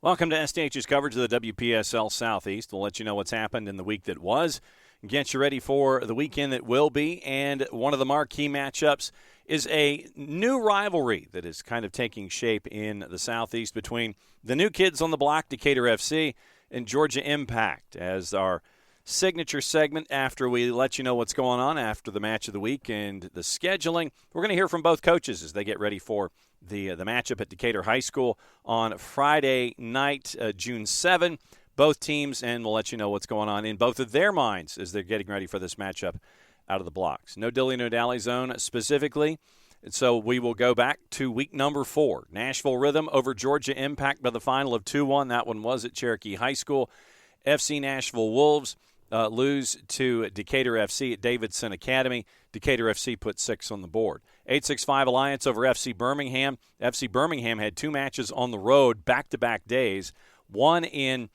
Welcome to SDH's coverage of the WPSL Southeast. We'll let you know what's happened in the week that was, get you ready for the weekend that will be, and one of the marquee matchups is a new rivalry that is kind of taking shape in the Southeast between the new kids on the block, Decatur FC, and Georgia Impact, as our signature segment after we let you know what's going on after the match of the week and the scheduling. We're going to hear from both coaches as they get ready for the matchup at Decatur High School on Friday night, June 7. Both teams, and we'll let you know what's going on in both of their minds as they're getting ready for this matchup out of the blocks. No dilly, no dally zone specifically. And so we will go back to week number 4. Nashville Rhythm over Georgia Impact by the final of 2-1. That one was at Cherokee High School. FC Nashville Wolves lose to Decatur FC at Davidson Academy. Decatur FC put 6 on the board. 865 Alliance over FC Birmingham. FC Birmingham had 2 matches on the road back-to-back days. One in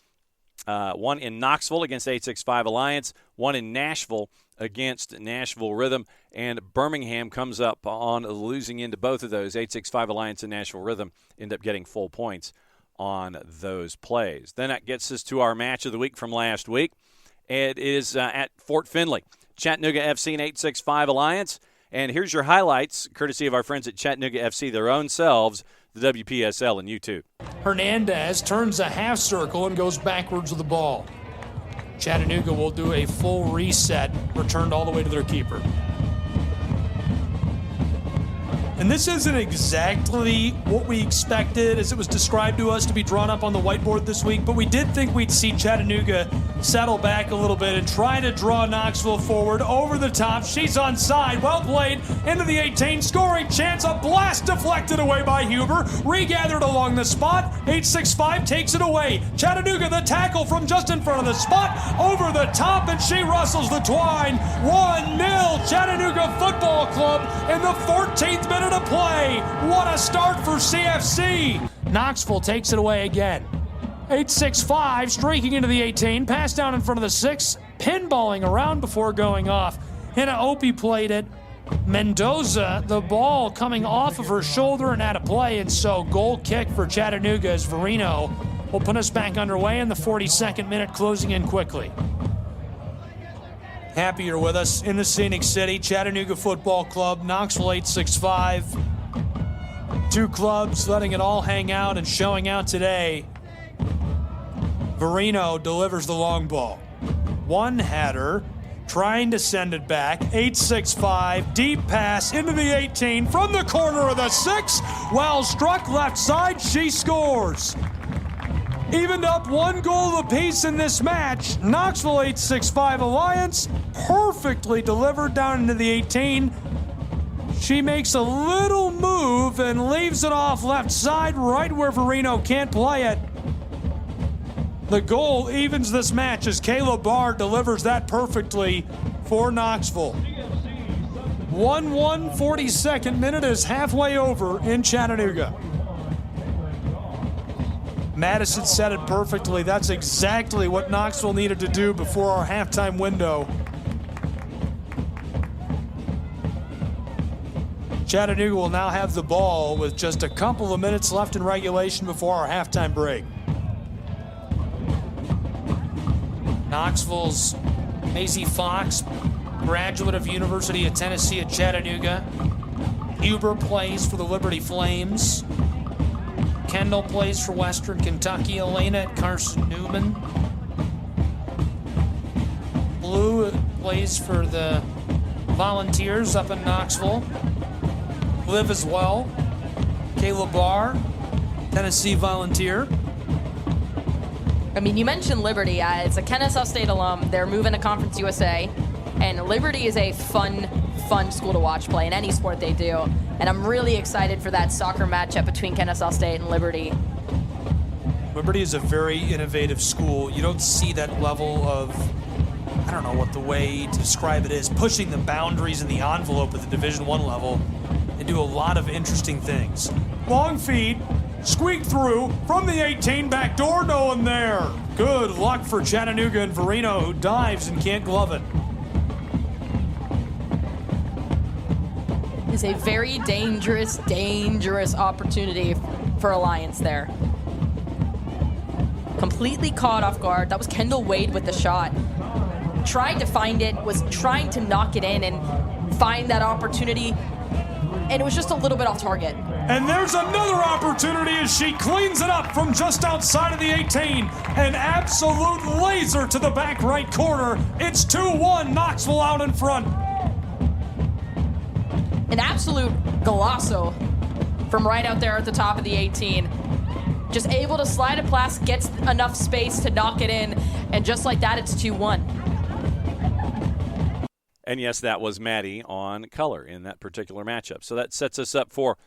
Knoxville against 865 Alliance, one in Nashville against Nashville Rhythm, and Birmingham comes up on the losing end of both of those. 865 Alliance and Nashville Rhythm end up getting full points on those plays. Then that gets us to our match of the week from last week. It is at Fort Finley. Chattanooga FC and 865 Alliance. And here's your highlights, courtesy of our friends at Chattanooga FC, their own selves, the WPSL and YouTube. Hernandez turns a half circle and goes backwards with the ball. Chattanooga will do a full reset, returned all the way to their keeper. And this isn't exactly what we expected as it was described to us to be drawn up on the whiteboard this week, but we did think we'd see Chattanooga settle back a little bit and try to draw Knoxville forward over the top. She's onside, well played, into the 18, scoring chance, a blast deflected away by Huber, regathered along the spot, 865 takes it away. Chattanooga, the tackle from just in front of the spot, over the top, and she rustles the twine. 1-0 Chattanooga Football Club in the 14th minute of play. What a start for CFC. Knoxville takes it away again. 865 streaking into the 18, pass down in front of the 6, pinballing around before going off. Hannah Opie played it. Mendoza, the ball coming off of her shoulder and out of play, and so goal kick for Chattanooga as Verino will put us back underway in the 42nd minute, closing in quickly. Happy you're with us in the Scenic City. Chattanooga Football Club, Knoxville 865. 2 clubs letting it all hang out and showing out today. Verino delivers the long ball. One header, trying to send it back. 865, deep pass into the 18 from the corner of the 6. Well struck left side, she scores. Evened up 1 goal apiece in this match. Knoxville 865 Alliance perfectly delivered down into the 18. She makes a little move and leaves it off left side right where Verino can't play it. The goal evens this match as Kayla Barr delivers that perfectly for Knoxville. 1-1, 42nd minute is halfway over in Chattanooga. Madison said it perfectly. That's exactly what Knoxville needed to do before our halftime window. Chattanooga will now have the ball with just a couple of minutes left in regulation before our halftime break. Knoxville's Maisie Fox, graduate of University of Tennessee at Chattanooga. Huber plays for the Liberty Flames. Kendall plays for Western Kentucky. Elena at Carson Newman. Blue plays for the Volunteers up in Knoxville. Liv as well. Kayla Barr, Tennessee Volunteer. I mean, you mentioned Liberty. It's a Kennesaw State alum. They're moving to Conference USA. And Liberty is a fun school to watch play in any sport they do. And I'm really excited for that soccer matchup between Kennesaw State and Liberty. Liberty is a very innovative school. You don't see that level of, I don't know what the way to describe it is, pushing the boundaries and the envelope at the Division I level. They do a lot of interesting things. Long feed. Squeaked through from the 18, back door, no one there. Good luck for Chattanooga and Verino, who dives and can't glove it. It's a very dangerous opportunity for Alliance there. completely caught off guard. That was Kendall Wade with the shot. Tried to find it, was trying to knock it in and find that opportunity, and it was just a little bit off target. And there's another opportunity as she cleans it up from just outside of the 18. An absolute laser to the back right corner. It's 2-1, Knoxville out in front. An absolute golazo from right out there at the top of the 18. Just able to slide it past, gets enough space to knock it in, and just like that, it's 2-1. And yes, that was Maddie on color in that particular matchup. So that sets us up for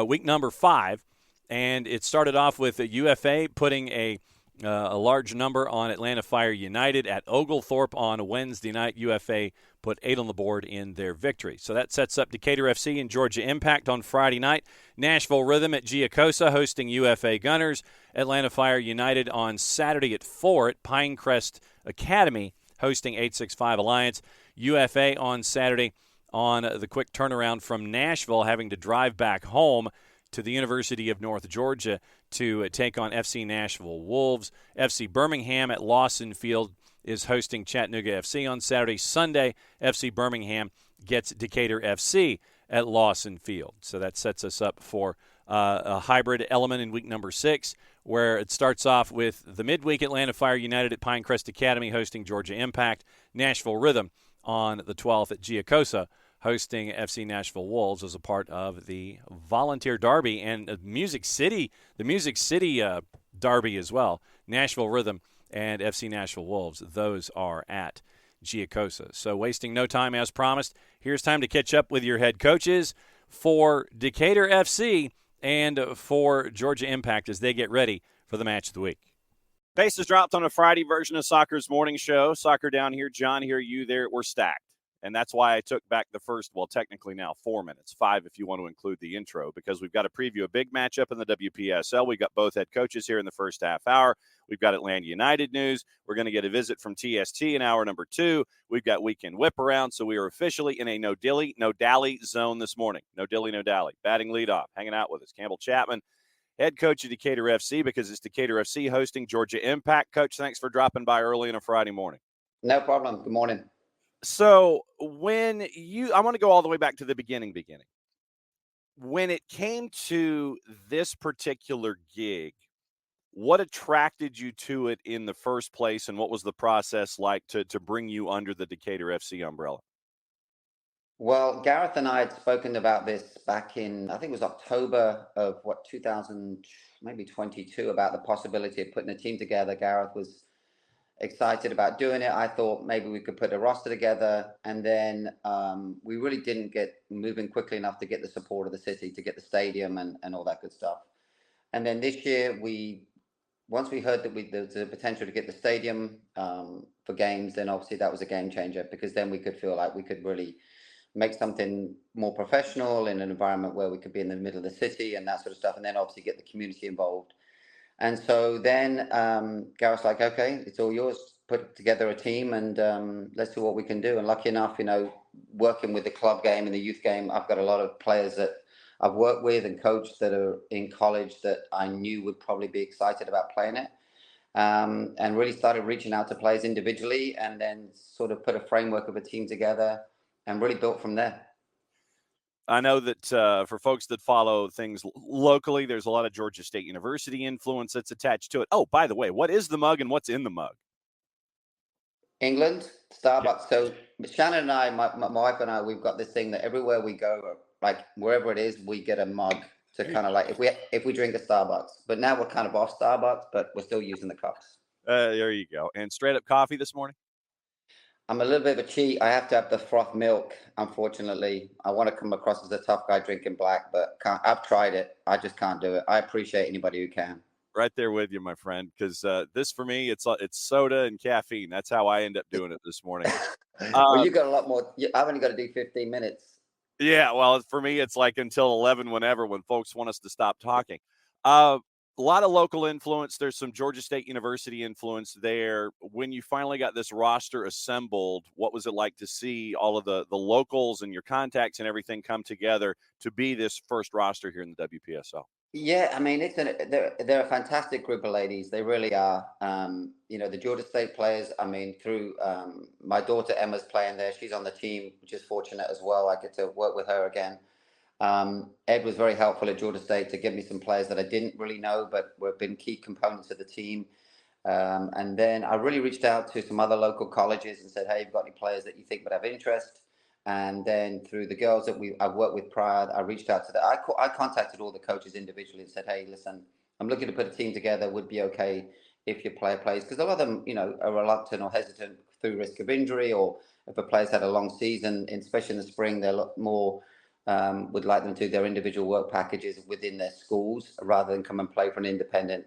week number 5. And it started off with UFA putting a large number on Atlanta Fire United at Oglethorpe on Wednesday night. UFA put 8 on the board in their victory. So that sets up Decatur FC and Georgia Impact on Friday night. Nashville Rhythm at Giacosa hosting UFA Gunners. Atlanta Fire United on Saturday at 4 at Pinecrest Academy hosting 865 Alliance. UFA on Saturday on the quick turnaround from Nashville, having to drive back home to the University of North Georgia to take on FC Nashville Wolves. FC Birmingham at Lawson Field is hosting Chattanooga FC on Saturday. Sunday, FC Birmingham gets Decatur FC at Lawson Field. So that sets us up for a hybrid element in week number 6, where it starts off with the midweek Atlanta Fire United at Pinecrest Academy hosting Georgia Impact. Nashville Rhythm on the 12th at Giacosa hosting FC Nashville Wolves as a part of the Volunteer Derby, and the Music City Derby as well. Nashville Rhythm and FC Nashville Wolves, those are at Giacosa. So wasting no time, as promised, here's time to catch up with your head coaches for Decatur FC and for Georgia Impact as they get ready for the match of the week. Bases dropped on a Friday version of Soccer's morning show. Soccer down here, John here, you there. We're stacked. And that's why I took back the first, well, technically now 4 minutes, 5 if you want to include the intro, because we've got to preview a big matchup in the WPSL. We've got both head coaches here in the first half hour. We've got Atlanta United news. We're going to get a visit from TST in hour number 2. We've got weekend whip around, so we are officially in a no dilly, no dally zone this morning. No dilly, no dally. Batting leadoff, hanging out with us, Campbell Chapman, head coach of Decatur FC, because it's Decatur FC hosting Georgia Impact. Coach, thanks for dropping by early on a Friday morning. No problem. Good morning. So I want to go all the way back to the beginning. When it came to this particular gig, what attracted you to it in the first place, and what was the process like to bring you under the Decatur FC umbrella? Well, Gareth and I had spoken about this back in, I think it was October of 2022, about the possibility of putting a team together. Gareth was excited about doing it. I thought maybe we could put a roster together, and then we really didn't get moving quickly enough to get the support of the city, to get the stadium and all that good stuff. And then this year, once we heard that there was a potential to get the stadium for games, then obviously that was a game changer, because then we could feel like we could really make something more professional in an environment where we could be in the middle of the city and that sort of stuff, and then obviously get the community involved. And so then Gareth's like, okay, it's all yours. Put together a team and let's see what we can do. And lucky enough, working with the club game and the youth game, I've got a lot of players that I've worked with and coached that are in college that I knew would probably be excited about playing it. And really started reaching out to players individually, and then sort of put a framework of a team together and really built from there. I know that for folks that follow things locally, there's a lot of Georgia State University influence that's attached to it. Oh, by the way, what is the mug and what's in the mug? England, Starbucks. So Shannon and I, my wife and I, we've got this thing that everywhere we go, like wherever it is, we get a mug to kind of like, if we drink a Starbucks. But now we're kind of off Starbucks, but we're still using the cups. There you go. And straight up coffee this morning? I'm a little bit of a cheat. I have to have the froth milk, unfortunately. I want to come across as a tough guy drinking black, but I've tried it. I just can't do it. I appreciate anybody who can. Right there with you, my friend, because this for me, it's soda and caffeine. That's how I end up doing it this morning. Well, you got a lot more. I've only got to do 15 minutes. Yeah, well, for me, it's like until 11 when folks want us to stop talking. A lot of local influence. There's some Georgia State University influence there. When you finally got this roster assembled, what was it like to see all of the locals and your contacts and everything come together to be this first roster here in the WPSL? Yeah, I mean, they're a fantastic group of ladies. They really are. The Georgia State players. I mean, through my daughter Emma's playing there. She's on the team, which is fortunate as well. I get to work with her again. Ed was very helpful at Georgia State to give me some players that I didn't really know, but have been key components of the team. And then I really reached out to some other local colleges and said, "Hey, you've got any players that you think would have interest?" And then through the girls that I've worked with prior, I reached out to them. I contacted all the coaches individually and said, "Hey, listen, I'm looking to put a team together. Would be okay if your player plays?" Because a lot of them, are reluctant or hesitant through risk of injury, or if a player's had a long season, especially in the spring, they're a lot more would like them to do their individual work packages within their schools rather than come and play for an independent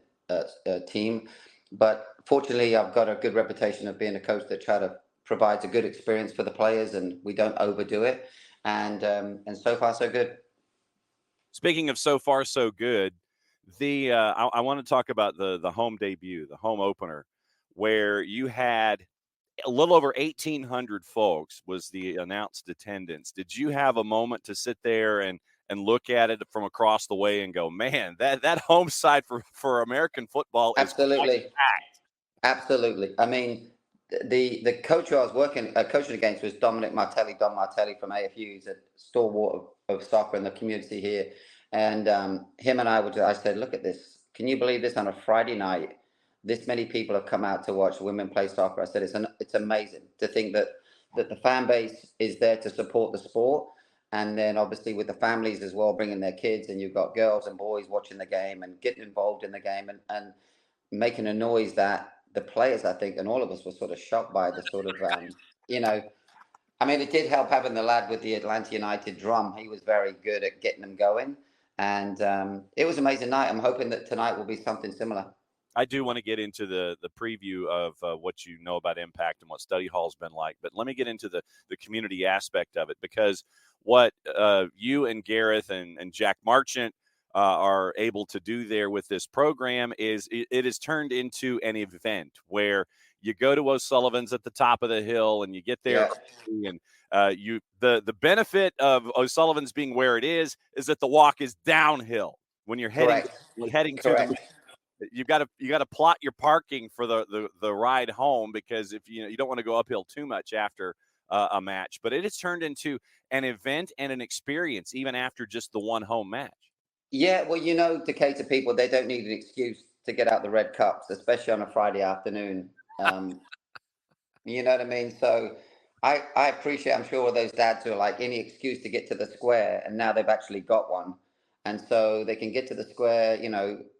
team. But fortunately, I've got a good reputation of being a coach that provides a good experience for the players, and we don't overdo it. And so far, so good. Speaking of so far so good, I want to talk about the home debut, the home opener, where you had a little over 1,800 folks was the announced attendance. Did you have a moment to sit there and look at it from across the way and go, man, that home side for American football is Absolutely. packed? Absolutely. I mean, the coach who I was coaching against was Don Martelli from AFU. He's a stalwart of soccer in the community here. And him and I said, "Look at this. Can you believe this on a Friday night? This many people have come out to watch women play soccer." I said, it's amazing to think that the fan base is there to support the sport. And then obviously with the families as well, bringing their kids, and you've got girls and boys watching the game and getting involved in the game and making a noise that the players, I think, and all of us were sort of shocked by the sort of, I mean, it did help having the lad with the Atlanta United drum. He was very good at getting them going. And it was an amazing night. I'm hoping that tonight will be something similar. I do want to get into the preview of what you know about Impact and what study hall's been like, but let me get into the community aspect of it, because what you and Gareth and Jack Marchant are able to do there with this program is it is turned into an event where you go to O'Sullivan's at the top of the hill and you get there and the benefit of O'Sullivan's being where it is that the walk is downhill when you're heading to the. You got to plot your parking for the ride home, because if you don't want to go uphill too much after a match. But it has turned into an event and an experience even after just the one home match. Yeah, well, Decatur people, they don't need an excuse to get out the red cups, especially on a Friday afternoon. You know what I mean? So I appreciate, I'm sure those dads who are like, any excuse to get to the square, and now they've actually got one. And so they can get to the square,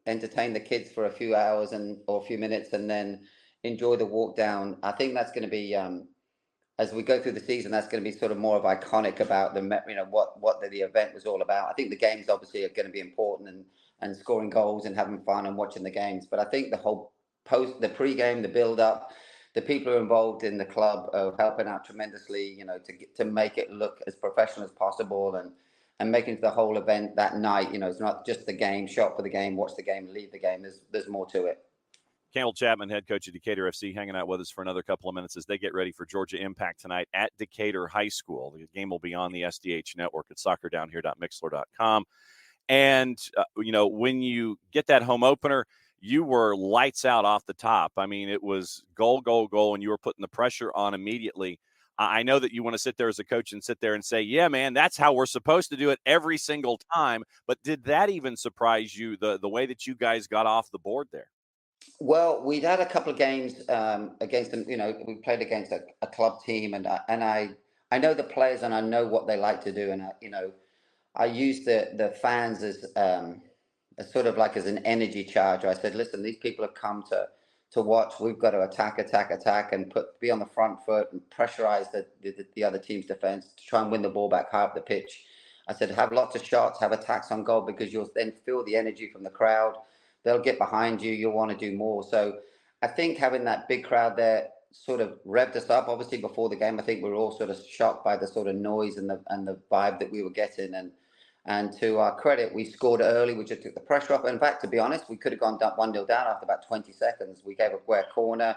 entertain the kids for a few hours or a few minutes, and then enjoy the walk down. I think that's going to be, as we go through the season, that's going to be sort of more of iconic about what the event was all about. I think the games obviously are going to be important, and scoring goals and having fun and watching the games. But I think the whole the pre-game, the build-up, the people who are involved in the club are helping out tremendously, to make it look as professional as possible, and making the whole event that night, it's not just the game, shop for the game, watch the game, leave the game. There's more to it. Campbell Chapman, head coach of Decatur FC, hanging out with us for another couple of minutes as they get ready for Georgia Impact tonight at Decatur High School. The game will be on the SDH network at soccerdownhere.mixler.com. And, when you get that home opener, you were lights out off the top. I mean, it was goal, goal, goal, and you were putting the pressure on immediately. I know that you want to sit there as a coach and sit there and say, yeah, man, that's how we're supposed to do it every single time. But did that even surprise you, the way that you guys got off the board there? Well, we'd had a couple of games against them. We played against a club team, and I know the players, and I know what they like to do, and I use the fans as sort of like as an energy charge. I said, listen, these people have come to watch. We've got to attack, and be on the front foot and pressurize the other team's defense to try and win the ball back high up the pitch. I said, have lots of shots, have attacks on goal, because you'll then feel the energy from the crowd. They'll get behind you. You'll want to do more. So I think having that big crowd there sort of revved us up. Obviously, before the game, I think we were all sort of shocked by the sort of noise and the vibe that we were getting. And to our credit, we scored early, which took the pressure off. In fact, to be honest, we could have gone 1-0 down after about 20 seconds. We gave a corner.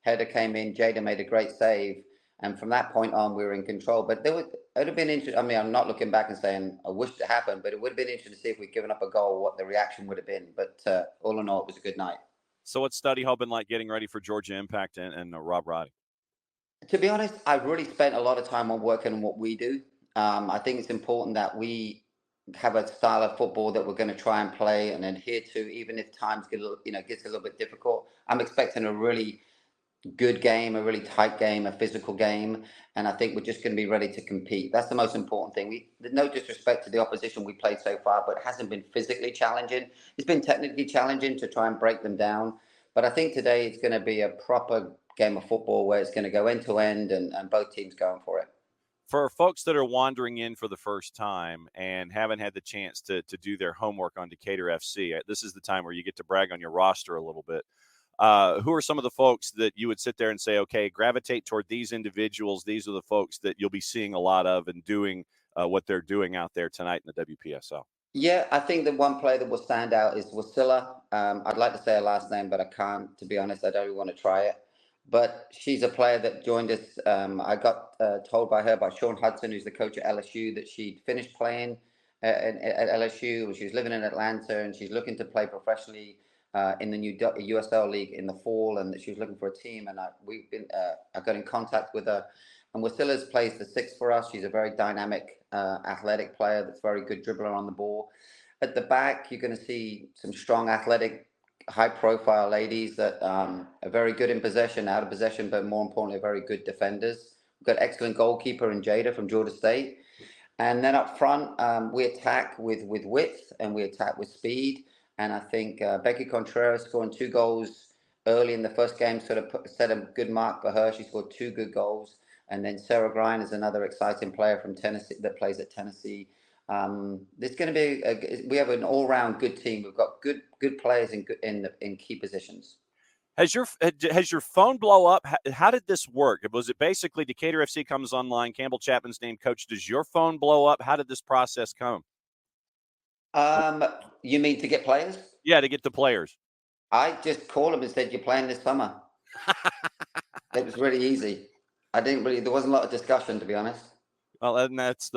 Header came in. Jada made a great save. And from that point on, we were in control. But it would have been interesting. I mean, I'm not looking back and saying I wish it happened, but it would have been interesting to see if we'd given up a goal, what the reaction would have been. But all in all, it was a good night. So what's study hall been like getting ready for Georgia Impact and Rob Roddy? To be honest, I've really spent a lot of time on working on what we do. I think it's important that we have a style of football that we're going to try and play and adhere to, even if times get gets a little bit difficult. I'm expecting a really good game, a really tight game, a physical game, and I think we're just going to be ready to compete. That's the most important thing. No disrespect to the opposition we played so far, but it hasn't been physically challenging. It's been technically challenging to try and break them down, but I think today it's going to be a proper game of football where it's going to go end to end and both teams going for it. For folks that are wandering in for the first time and haven't had the chance to do their homework on Decatur FC, this is the time where you get to brag on your roster a little bit. Who are some of the folks that you would sit there and say, okay, gravitate toward these individuals? These are the folks that you'll be seeing a lot of and doing what they're doing out there tonight in the WPSL. Yeah, I think the one player that will stand out is Wasilla. I'd like to say her last name, but I can't. To be honest, I don't even want to try it. But she's a player that joined us. I got told by Sean Hudson, who's the coach at LSU, that she'd finished playing at LSU. She was living in Atlanta, and she's looking to play professionally in the new USL League in the fall, and that she was looking for a team. And I got in contact with her. And Wasila's plays the 6 for us. She's a very dynamic, athletic player that's very good dribbler on the ball. At the back, you're going to see some strong, athletic, high-profile ladies that are very good in possession, out of possession, but more importantly, very good defenders. We've got excellent goalkeeper in Jada from Georgia State. And then up front, we attack with width and we attack with speed. And I think Becky Contreras scoring 2 goals early in the first game sort of set a good mark for her. She scored 2 good goals. And then Sarah Grine is another exciting player from Tennessee that plays at Tennessee. There's going to be we have an all-round good team. We've got good players in key positions. Has your phone blow up? How did this work? Was it basically Decatur FC comes online, Campbell Chapman's named coach? Does your phone blow up? How did this process come? You mean to get players? Yeah, to get the players. I just called them and said, "You're playing this summer." It was really easy. There wasn't a lot of discussion, to be honest. Well, and that's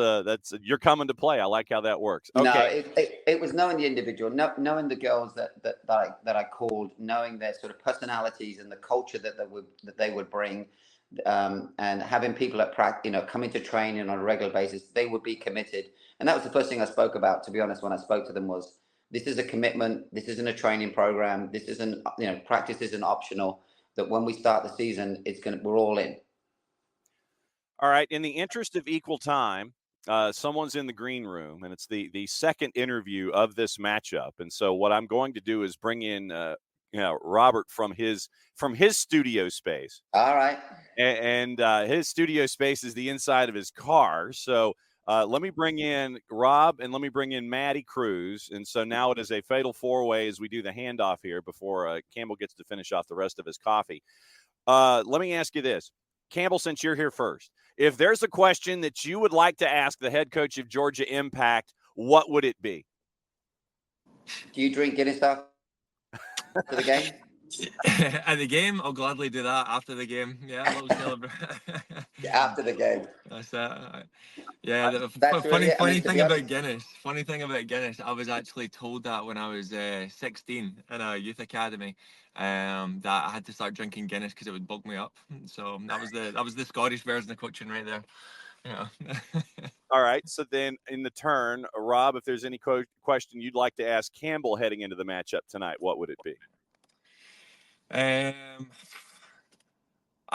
you're coming to play. I like how that works. Okay. No, it was knowing the individual, knowing the girls that I called, knowing their sort of personalities and the culture that they would bring, and having people at practice, coming to training on a regular basis, they would be committed. And that was the first thing I spoke about, to be honest, when I spoke to them was, this is a commitment. This isn't a training program. This isn't, practice isn't optional. That when we start the season, we're all in. All right. In the interest of equal time, someone's in the green room, and it's the second interview of this matchup. And so what I'm going to do is bring in, Robert from his studio space. All right. And his studio space is the inside of his car. So let me bring in Rob and let me bring in Maddie Cruz. And so now it is a fatal 4-way as we do the handoff here before Campbell gets to finish off the rest of his coffee. Let me ask you this. Campbell, since you're here first, if there's a question that you would like to ask the head coach of Georgia Impact, what would it be? Do you drink Guinness after the game? At the game, I'll gladly do that after the game. Yeah, a little celebration. After the game. That's that. Yeah, the funny thing about Guinness, I was actually told that when I was 16 in a youth academy, that I had to start drinking Guinness because it would bulk me up. So that was the Scottish version of coaching right there. Yeah. All right. So then in the turn, Rob, if there's any question you'd like to ask Campbell heading into the matchup tonight, what would it be? I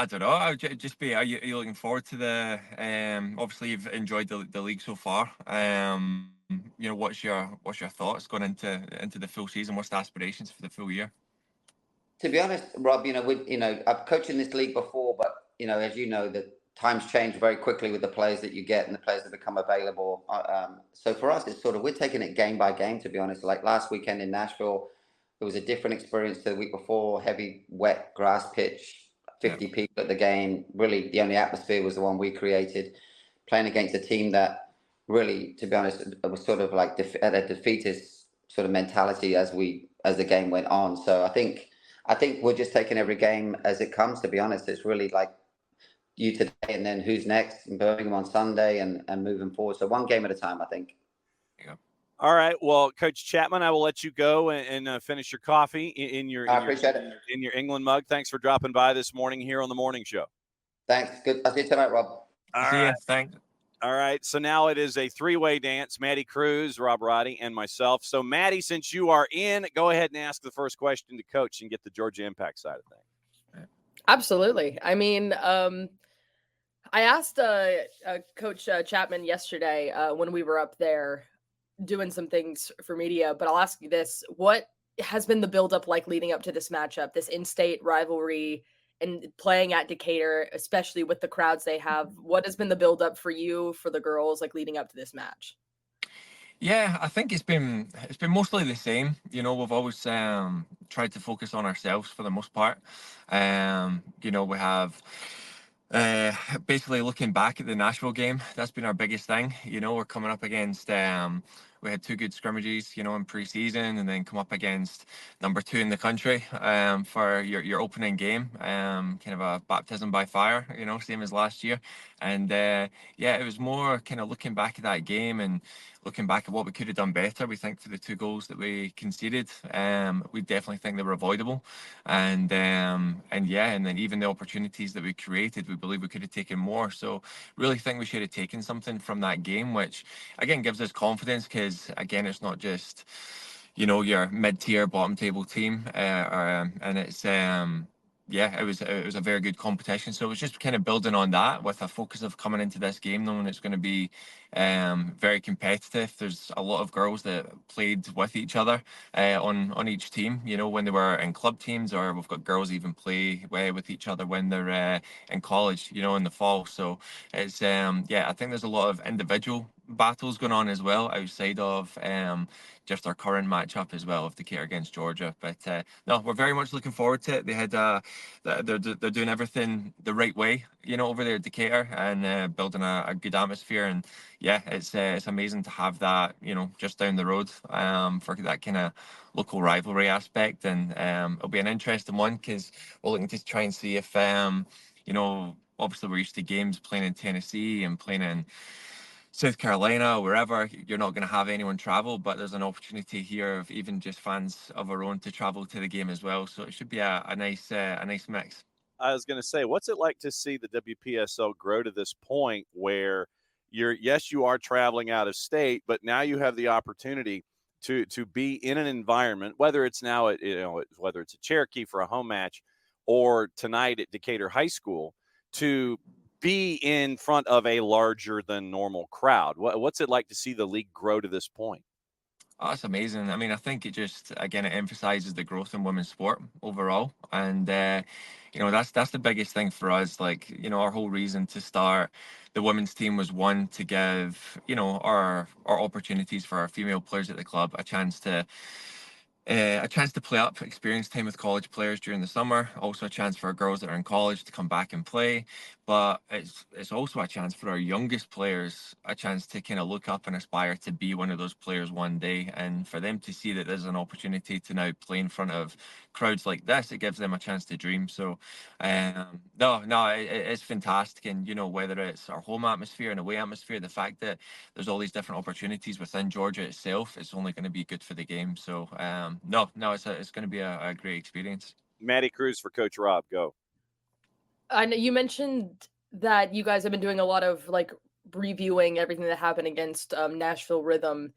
don't know. I would just be. Are you looking forward to the? Obviously, you've enjoyed the league so far. What's your thoughts going into the full season? What's the aspirations for the full year? To be honest, Rob, I've coached in this league before, but as you know, the times change very quickly with the players that you get and the players that become available. So for us, it's sort of we're taking it game by game. To be honest, like last weekend in Nashville. It was a different experience to the week before, heavy, wet grass pitch, 50 people at the game. Really, the only atmosphere was the one we created, playing against a team that really, to be honest, it was sort of like at a defeatist sort of mentality as the game went on. So I think we're just taking every game as it comes, to be honest. It's really like you today, and then who's next in Birmingham on Sunday, and moving forward. So one game at a time, I think. Yeah. All right. Well, Coach Chapman, I will let you go and finish your coffee in your England mug. Thanks for dropping by this morning here on the morning show. Thanks. Good. I'll see you tonight, Rob. All See right. you. Thanks. All right. So now it is a three-way dance. Maddie Cruz, Rob Roddy, and myself. So, Maddie, since you are in, go ahead and ask the first question to Coach and get the Georgia Impact side of things. Absolutely. I mean, I asked Coach Chapman yesterday when we were up there doing some things for media, but I'll ask you this. What has been the buildup like leading up to this matchup, this in-state rivalry, and playing at Decatur, especially with the crowds they have? What has been the buildup for you, for the girls, like leading up to this match? Yeah, I think it's been mostly the same. You know, we've always tried to focus on ourselves for the most part. You know, we have basically looking back at the Nashville game, that's been our biggest thing. You know, we're coming up against we had 2 good scrimmages, you know, in pre-season, and then come up against number 2 in the country for your opening game, kind of a baptism by fire, you know, same as last year. And yeah, it was more kind of looking back at that game and looking back at what we could have done better. We think for the 2 goals that we conceded, we definitely think they were avoidable. And yeah, and then even the opportunities that we created, we believe we could have taken more. So really think we should have taken something from that game, which again gives us confidence, because again, it's not just, you know, your mid-tier bottom table team, and it's yeah, it was a very good competition. So it was just kind of building on that with a focus of coming into this game knowing it's going to be very competitive. There's a lot of girls that played with each other on each team, you know, when they were in club teams, or we've got girls even play with each other when they're in college, you know, in the fall. So it's yeah, I think there's a lot of individual battles going on as well outside of just our current matchup as well of Decatur against Georgia. But no, we're very much looking forward to it. They had they're doing everything the right way, you know, over there at Decatur, and building a good atmosphere. And yeah, it's amazing to have that, you know, just down the road for that kind of local rivalry aspect. And it'll be an interesting one, because we're looking to try and see if you know, obviously we're used to games playing in Tennessee and playing in South Carolina, wherever. You're not going to have anyone travel, but there's an opportunity here of even just fans of our own to travel to the game as well. So it should be a nice mix. I was going to say, what's it like to see the WPSL grow to this point where you are traveling out of state, but now you have the opportunity to be in an environment, whether it's now at, you know, whether it's a Cherokee for a home match or tonight at Decatur High School, to be in front of a larger than normal crowd. What's it like to see the league grow to this point? Oh, that's amazing. I mean, I think it just, again, it emphasizes the growth in women's sport overall. And, you know, that's the biggest thing for us. Like, you know, our whole reason to start the women's team was, one, to give, you know, our opportunities for our female players at the club a chance to play up, experience time with college players during the summer. Also a chance for our girls that are in college to come back and play. But it's also a chance for our youngest players, a chance to kind of look up and aspire to be one of those players one day. And for them to see that there's an opportunity to now play in front of crowds like this, it gives them a chance to dream. So it's fantastic. And, you know, whether it's our home atmosphere and away atmosphere, the fact that there's all these different opportunities within Georgia itself, it's only going to be good for the game. So it's going to be a great experience. Maddie Cruz for Coach Rob, go. I know you mentioned that you guys have been doing a lot of like reviewing everything that happened against Nashville Rhythm.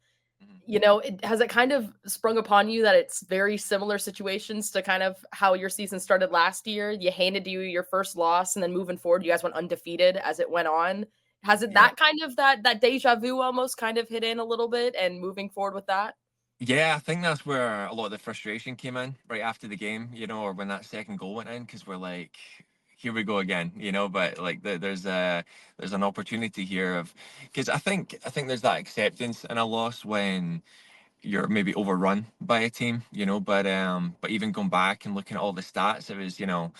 You know, has it kind of sprung upon you that it's very similar situations to kind of how your season started last year? You handed you your first loss, and then moving forward, you guys went undefeated as it went on. Has it that kind of that deja vu almost kind of hit in a little bit, and moving forward with that? Yeah, I think that's where a lot of the frustration came in right after the game, you know, or when that second goal went in, because we're like, here we go again, you know. But like there's an opportunity here of, because I think there's that acceptance in a loss when you're maybe overrun by a team, you know. But even going back and looking at all the stats, it was, you know,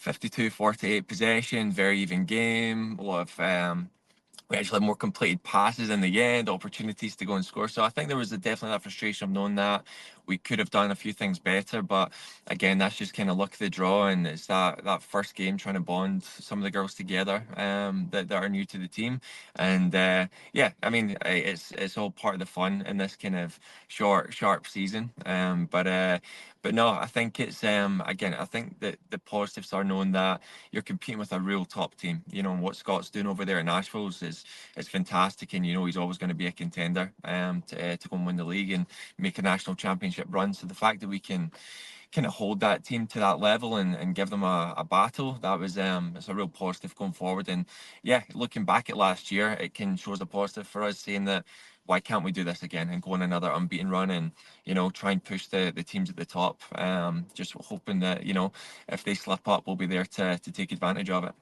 52-48 possession, very even game, a lot of we actually had more completed passes in the end, opportunities to go and score. So I think there was definitely that frustration of knowing that we could have done a few things better. But again, that's just kind of luck of the draw, and it's that first game trying to bond some of the girls together that are new to the team. And yeah, I mean, it's all part of the fun in this kind of sharp season. But no, I think it's again, I think that the positives are knowing that you're competing with a real top team. You know, and what Scott's doing over there in Nashville is fantastic, and you know he's always going to be a contender to go and win the league and make a national championship run. So the fact that we can kind of hold that team to that level and give them a battle, that was it's a real positive going forward. And yeah, looking back at last year, it can show as a positive for us, saying that why can't we do this again and go on another unbeaten run and, you know, try and push the teams at the top. Just hoping that, you know, if they slip up, we'll be there to take advantage of it.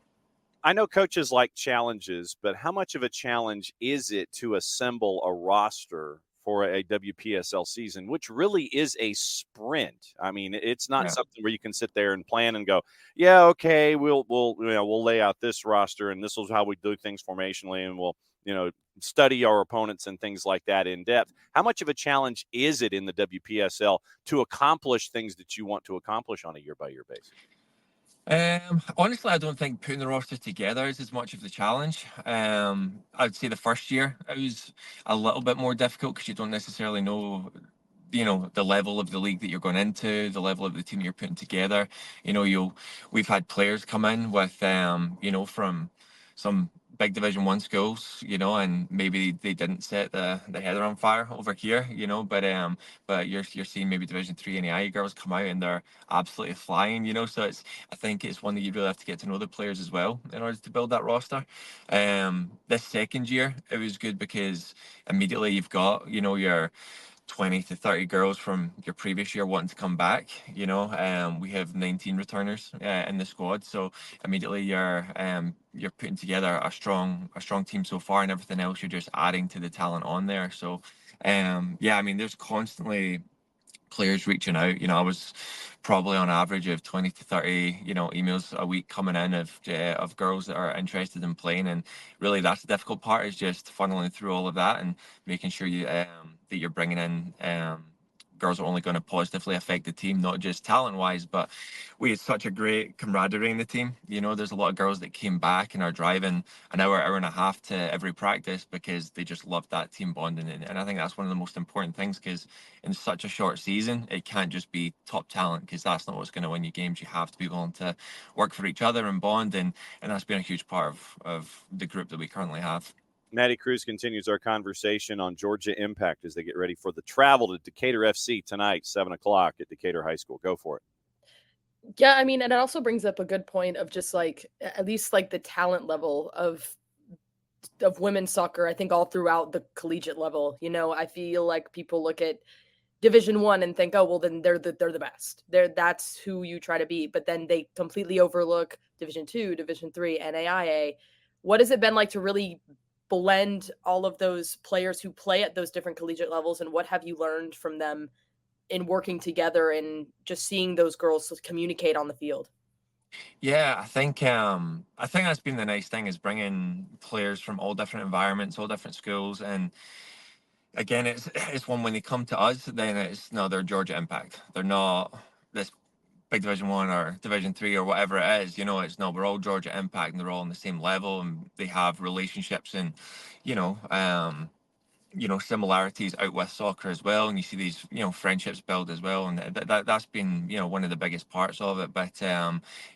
I know coaches like challenges, but how much of a challenge is it to assemble a roster for a WPSL season, which really is a sprint? I mean, it's not something where you can sit there and plan and go, yeah, okay, we'll lay out this roster and this is how we do things formationally, and we'll, you know, study our opponents and things like that in depth. How much of a challenge is it in the WPSL to accomplish things that you want to accomplish on a year-by-year basis? Honestly, I don't think putting the roster together is as much of the challenge. I'd say the first year it was a little bit more difficult because you don't necessarily know, you know, the level of the league that you're going into, the level of the team you're putting together. You know, we've had players come in with, you know, from some big Division 1 schools, you know, and maybe they didn't set the header on fire over here, you know, but you're seeing maybe Division 3 NAI girls come out and they're absolutely flying, you know. So I think it's one that you really have to get to know the players as well in order to build that roster. This second year it was good because immediately you've got, you know, your 20 to 30 girls from your previous year wanting to come back. You know, we have 19 returners in the squad, so immediately you're putting together a strong team so far, and everything else you're just adding to the talent on there. So yeah, I mean, there's constantly players reaching out. You know, I was probably on average of 20 to 30, you know, emails a week coming in of girls that are interested in playing, and really that's the difficult part, is just funneling through all of that and making sure you that you're bringing in girls are only going to positively affect the team, not just talent wise, but we had such a great camaraderie in the team. You know, there's a lot of girls that came back and are driving an hour and a half to every practice because they just loved that team bonding. And I think that's one of the most important things, because in such a short season, it can't just be top talent, because that's not what's going to win you games. You have to be willing to work for each other and bond. And that's been a huge part of the group that we currently have. Maddie Cruz continues our conversation on Georgia Impact as they get ready for the travel to Decatur FC tonight, 7 o'clock at Decatur High School. Go for it. Yeah, I mean, and it also brings up a good point of just like, at least like the talent level of women's soccer, I think all throughout the collegiate level. You know, I feel like people look at Division 1 and think, oh, well, then they're the best. That's who you try to beat. But then they completely overlook Division 2, Division 3, NAIA. What has it been like to really blend all of those players who play at those different collegiate levels, and what have you learned from them in working together and just seeing those girls communicate on the field? Yeah, I think that's been the nice thing, is bringing players from all different environments, all different schools. And again, it's one, when they come to us, then it's no, they're Georgia Impact. They're not this big Division 1 or Division 3 or whatever it is. You know, it's no, we're all Georgia Impact, and they're all on the same level, and they have relationships and, you know, similarities out with soccer as well, and you see these, you know, friendships build as well, and that's been, you know, one of the biggest parts of it. But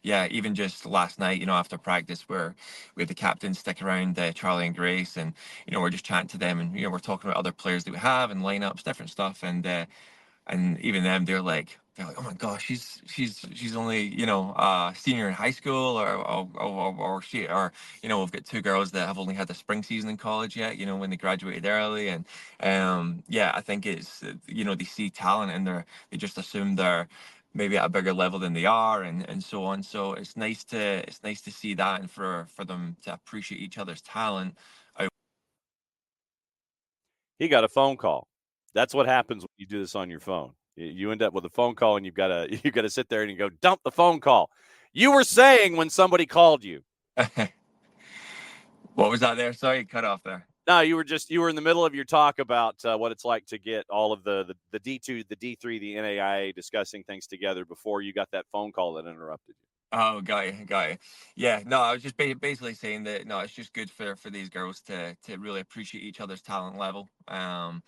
yeah, even just last night, you know, after practice, where we had the captains stick around, Charlie and Grace, and, you know, we're just chatting to them, and, you know, we're talking about other players that we have and lineups, different stuff, and even them, they're like, oh my gosh, she's only, you know, senior in high school, or she, or, you know, we've got two girls that have only had the spring season in college yet, you know, when they graduated early. And yeah, I think it's, you know, they see talent and they just assume they're maybe at a bigger level than they are, and so on. So it's nice to see that, and for them to appreciate each other's talent. He got a phone call. That's what happens when you do this on your phone. You end up with a phone call, and you've got to sit there and you go, dump the phone call. You were saying when somebody called you. What was that there? Sorry, cut off there. No, you were in the middle of your talk about what it's like to get all of the D2, the D3, the NAIA discussing things together before you got that phone call that interrupted you. Oh, got you. Yeah, no, I was just basically saying that no, it's just good for these girls to really appreciate each other's talent level. And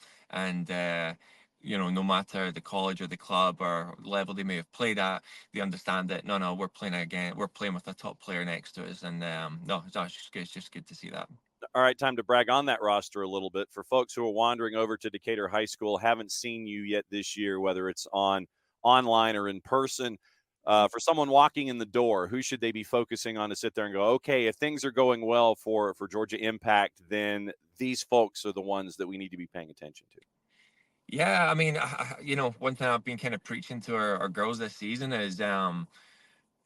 no matter the college or the club or level they may have played at, they understand that no, we're playing with a top player next to us, and no, it's just good. It's just good to see that. All right, time to brag on that roster a little bit. For folks who are wandering over to Decatur High School, haven't seen you yet this year, whether it's online or in person, for someone walking in the door, who should they be focusing on to sit there and go, okay, if things are going well for Georgia Impact, then these folks are the ones that we need to be paying attention to? Yeah, I mean, one thing I've been kind of preaching to our girls this season is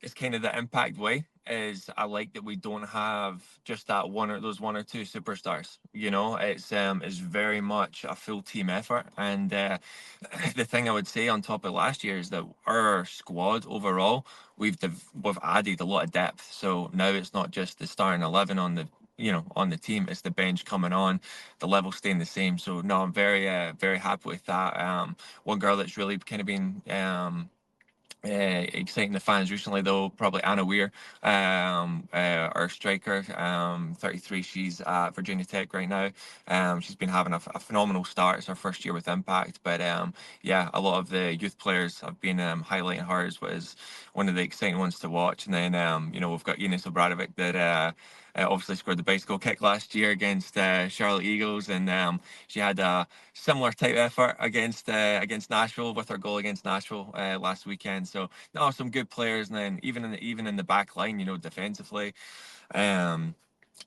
it's kind of the impact way. Is I like that we don't have just that one or two superstars. It's very much a full team effort. And the thing I would say on top of last year is that our squad overall, we've added a lot of depth. So now it's not just the starting 11 on the team, it's the bench coming on, the level staying the same. So no, I'm very happy with that. One girl that's really kind of been exciting the fans recently, though, probably Anna Weir, our striker, 33. She's at Virginia Tech right now. She's been having a phenomenal start. It's her first year with Impact, but yeah, a lot of the youth players have been highlighting her as one of the exciting ones to watch. And then we've got Ines Obradovic that obviously scored the bicycle kick last year against Charlotte Eagles, and she had a similar type effort against Nashville with her goal against Nashville last weekend. So no, some good players, and then even in the back line, defensively.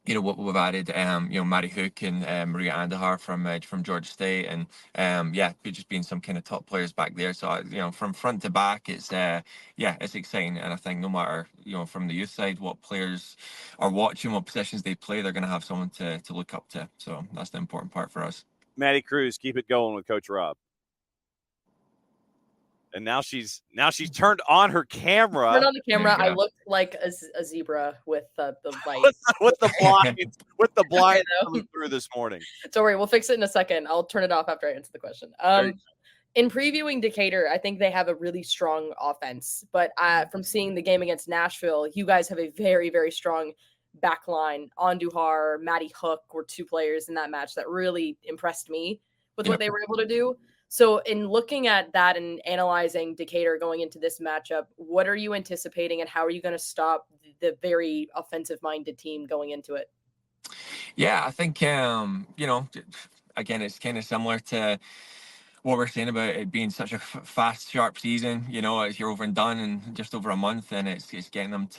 What we've added, Mary Hook and Maria Andahar from Georgia State, and just being some kind of top players back there. So from front to back, it's exciting, and I think no matter from the youth side what players are watching, what positions they play, they're going to have someone to look up to. So that's the important part for us. Maddie Cruz, keep it going with Coach Rob. And now she's turned on her camera. Turned on the camera. I looked like a zebra with the light. with the blind coming through this morning. Don't worry, we'll fix it in a second. I'll turn it off after I answer the question. In previewing Decatur, I think they have a really strong offense. But from seeing the game against Nashville, you guys have a very, very strong back line. Andujar, Maddie Hook were two players in that match that really impressed me with what they were able to do. So in looking at that and analyzing Decatur going into this matchup, what are you anticipating and how are you going to stop the very offensive-minded team going into it? Yeah, I think, again, it's kind of similar to what we're saying about it being such a fast, sharp season. As you're over and done in just over a month, and it's getting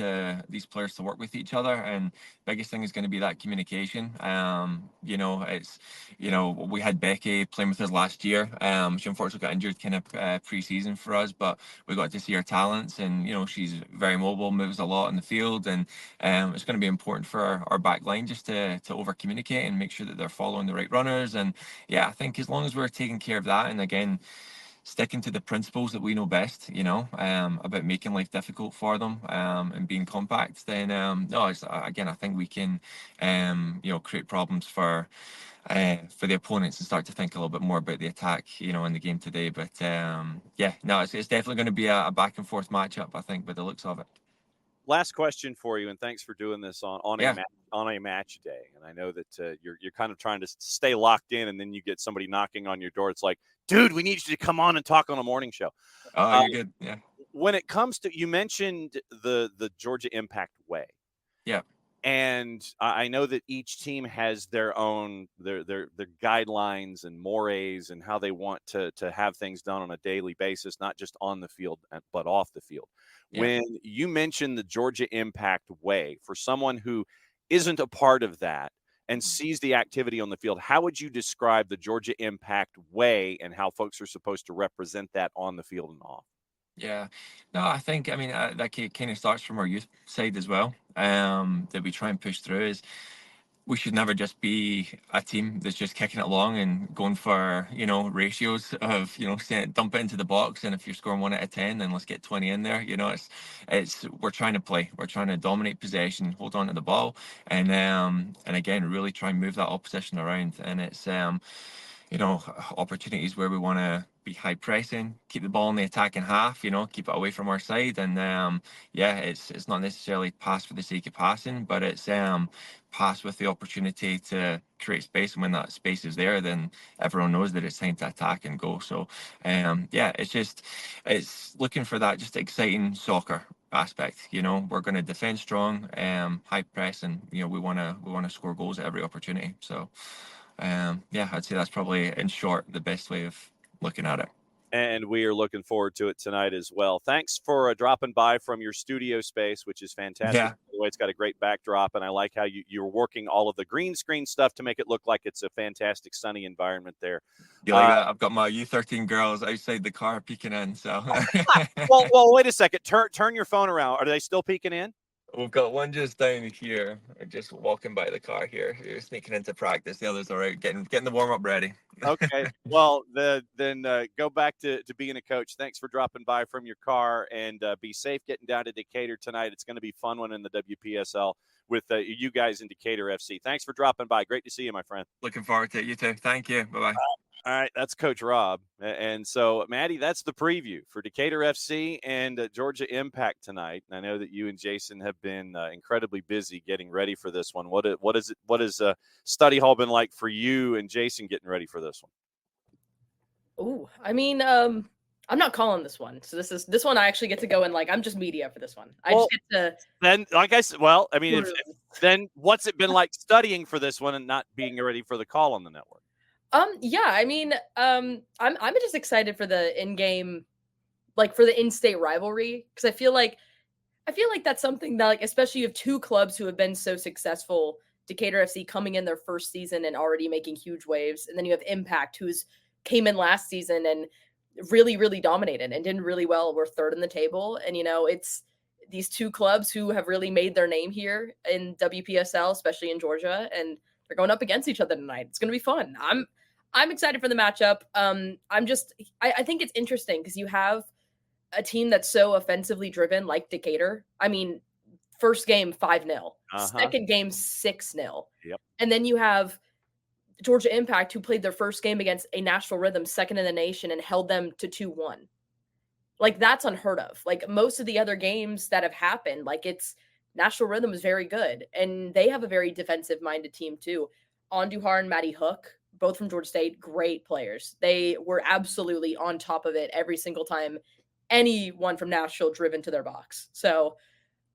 these players to work with each other. And biggest thing is going to be that communication. We had Becky playing with us last year. She unfortunately got injured kind of pre-season for us, but we got to see her talents, and she's very mobile, moves a lot in the field, and it's going to be important for our back line just to over communicate and make sure that they're following the right runners. And yeah, I think as long as we're taking care of that, and again, sticking to the principles that we know best, about making life difficult for them, and being compact, then I think we can, create problems for the opponents and start to think a little bit more about the attack, in the game today. But it's definitely going to be a back and forth matchup, I think, by the looks of it. Last question for you, and thanks for doing this on a match day. And I know that you're kind of trying to stay locked in, and then you get somebody knocking on your door. It's like, dude, we need you to come on and talk on a morning show. Oh, you're good. Yeah. When it comes to, you mentioned the Georgia Impact way. Yeah. And I know that each team has their own their guidelines and mores and how they want to have things done on a daily basis, not just on the field but off the field. Yeah. When you mention the Georgia Impact way, for someone who isn't a part of that and sees the activity on the field, how would you describe the Georgia Impact way and how folks are supposed to represent that on the field and off? Yeah, no, I think, that kind of starts from our youth side as well, that we try and push through is we should never just be a team that's just kicking it along and going for, ratios of, dump it into the box. And if you're scoring 1 out of 10, then let's get 20 in there. We're trying to play. We're trying to dominate possession, hold on to the ball, and again, really try and move that opposition around. And it's, opportunities where we want to be high pressing, keep the ball in the attacking half, keep it away from our side. And it's not necessarily pass for the sake of passing, but it's pass with the opportunity to create space. And when that space is there, then everyone knows that it's time to attack and go. So it's looking for that just exciting soccer aspect. We're going to defend strong, high press, and we want to score goals at every opportunity. So I'd say that's probably, in short, the best way of looking at it. And we are looking forward to it tonight as well. Thanks for dropping by from your studio space, which is fantastic. Yeah. By the way, it's got a great backdrop, and I like how you're working all of the green screen stuff to make it look like it's a fantastic sunny environment there. You like that? I've got my U13 girls outside the car peeking in. So. well, wait a second. Turn your phone around. Are they still peeking in? We've got one just down here, just walking by the car here. You're sneaking into practice. The others are out getting the warm-up ready. Okay. Well, then go back to being a coach. Thanks for dropping by from your car, and be safe getting down to Decatur tonight. It's going to be a fun one in the WPSL with you guys in Decatur FC. Thanks for dropping by. Great to see you, my friend. Looking forward to it. You too. Thank you. Bye-bye. All right, that's Coach Rob. And so, Maddie, that's the preview for Decatur FC and Georgia Impact tonight. I know that you and Jason have been incredibly busy getting ready for this one. What is study hall been like for you and Jason getting ready for this one? Ooh, I mean, I'm not calling this one. So this one I actually get to go in, I'm just media for this one. I just get to. Then, like I said, then what's it been like studying for this one and not being ready for the call on the network? I mean, I'm just excited for the in-game, for the in-state rivalry, because I feel like that's something that, especially you have two clubs who have been so successful, Decatur FC coming in their first season and already making huge waves, and then you have Impact, who's came in last season and really, really dominated and did really well. We're third in the table, and it's these two clubs who have really made their name here in WPSL, especially in Georgia, and they're going up against each other tonight. It's going to be fun. I'm excited for the matchup. I think it's interesting because you have a team that's so offensively driven like Decatur. I mean, first game 5-0, second game 6-0. Yep. And then you have Georgia Impact, who played their first game against a Nashville Rhythm, second in the nation, and held them to 2-1. That's unheard of. Most of the other games that have happened, it's Nashville Rhythm is very good, and they have a very defensive-minded team too. Andujar and Maddie Hook, both from Georgia State, great players. They were absolutely on top of it every single time anyone from Nashville driven to their box. So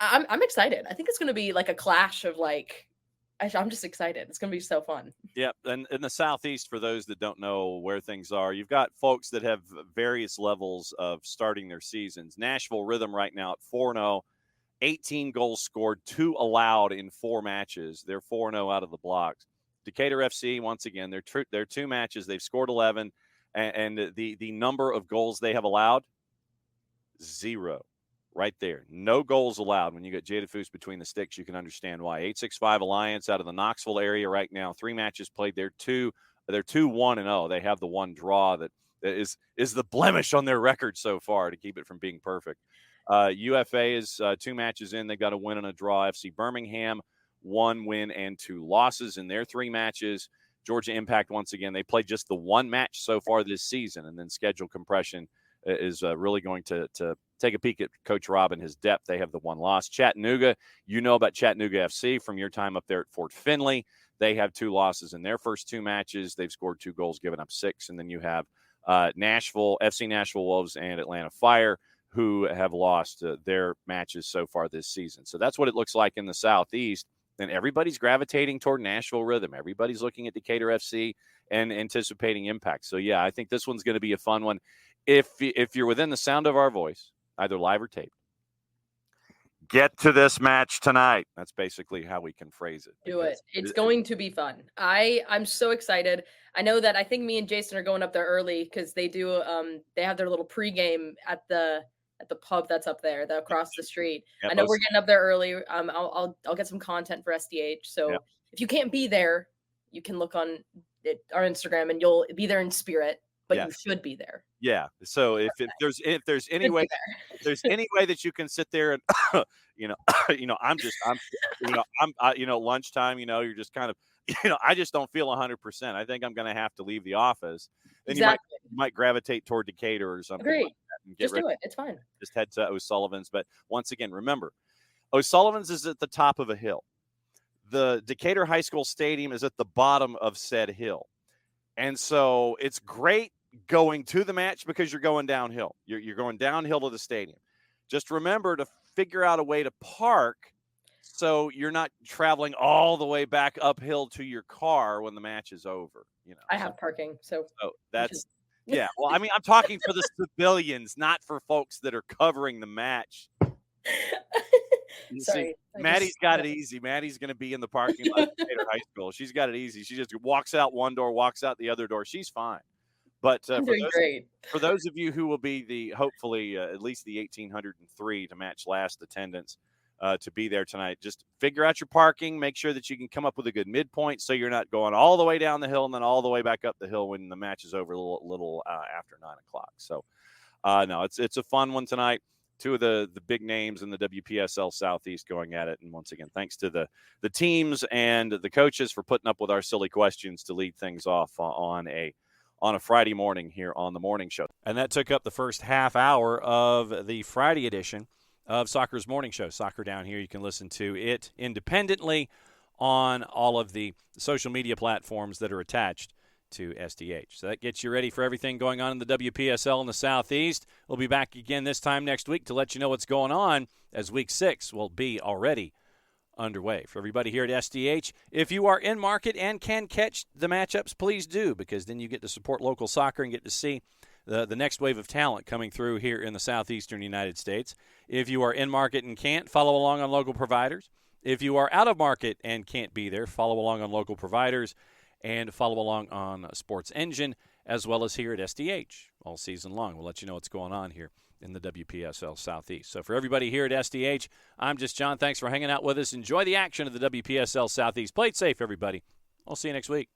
I'm excited. I think it's going to be a clash of I'm just excited. It's going to be so fun. Yeah, and in the Southeast, for those that don't know where things are, you've got folks that have various levels of starting their seasons. Nashville Rhythm right now at 4-0. 18 goals scored, 2 allowed in 4 matches. They're 4-0 out of the blocks. Decatur FC, once again, they're 2 matches. They've scored 11, and the number of goals they have allowed, 0. Right there. No goals allowed. When you get Jada Foose between the sticks, you can understand why. 865 Alliance out of the Knoxville area right now. 3 matches played. They're 2-1-0. They have the one draw that is the blemish on their record so far to keep it from being perfect. UFA is 2 matches in. They got a win and a draw. FC Birmingham, 1 win and 2 losses in their 3 matches. Georgia Impact, once again, they played just the 1 match so far this season, and then schedule compression is really going to take a peek at Coach Rob and his depth. They have the 1 loss. Chattanooga, you know about Chattanooga FC from your time up there at Fort Finley. They have 2 losses in their first 2 matches. They've scored 2 goals, given up 6. And then you have FC Nashville Wolves and Atlanta Fire, who have lost their matches so far this season. So that's what it looks like in the Southeast. And everybody's gravitating toward Nashville Rhythm. Everybody's looking at Decatur FC and anticipating Impact. So, yeah, I think this one's going to be a fun one. If you're within the sound of our voice, either live or taped, get to this match tonight. That's basically how we can phrase it. Do it. It's going to be fun. I'm so excited. I know that I think me and Jason are going up there early because they do they have their little pregame at the at the pub that's up there, across the street. Yep, I know we're getting up there early. I'll get some content for SDH. So yep. if you can't be there, you can look on our Instagram and you'll be there in spirit. But you should be there. Yeah. So if there's any way that you can sit there and lunchtime, you're just kind of, I just don't feel 100%. I think I'm going to have to leave the office. Then you might gravitate toward Decatur or something. Agreed. Like that and just do it. It's fine. Just head to O'Sullivan's. But once again, remember, O'Sullivan's is at the top of a hill. The Decatur High School Stadium is at the bottom of said hill. And so it's great going to the match because you're going downhill. You're going downhill to the stadium. Just remember to figure out a way to park so you're not traveling all the way back uphill to your car when the match is over. I have parking, so that's yeah. Well, I mean, I'm talking for the civilians, not for folks that are covering the match. Sorry, Maddie's got it easy. Maddie's going to be in the parking lot of Decatur High School. She's got it easy. She just walks out one door, walks out the other door. She's fine. But for those of you who will be hopefully at least the 1,803 to match last attendance to be there tonight, just figure out your parking. Make sure that you can come up with a good midpoint so you're not going all the way down the hill and then all the way back up the hill when the match is over a little after 9 o'clock. So, no, it's a fun one tonight. Two of the big names in the WPSL Southeast going at it. And once again, thanks to the teams and the coaches for putting up with our silly questions to lead things off on a Friday morning here on the morning show. And that took up the first half hour of the Friday edition of Soccer's Morning Show. Soccer Down Here, you can listen to it independently on all of the social media platforms that are attached to SDH. So that gets you ready for everything going on in the WPSL in the Southeast. We'll be back again this time next week to let you know what's going on as Week 6 will be already underway. For everybody here at SDH, if you are in market and can catch the matchups, please do, because then you get to support local soccer and get to see the next wave of talent coming through here in the southeastern United States. If you are in market and can't, follow along on local providers. If you are out of market and can't be there, follow along on local providers and follow along on Sports Engine, as well as here at SDH all season long. We'll let you know what's going on here in the WPSL Southeast. So for everybody here at SDH, I'm just John. Thanks for hanging out with us. Enjoy the action of the WPSL Southeast. Play it safe, everybody. I'll see you next week.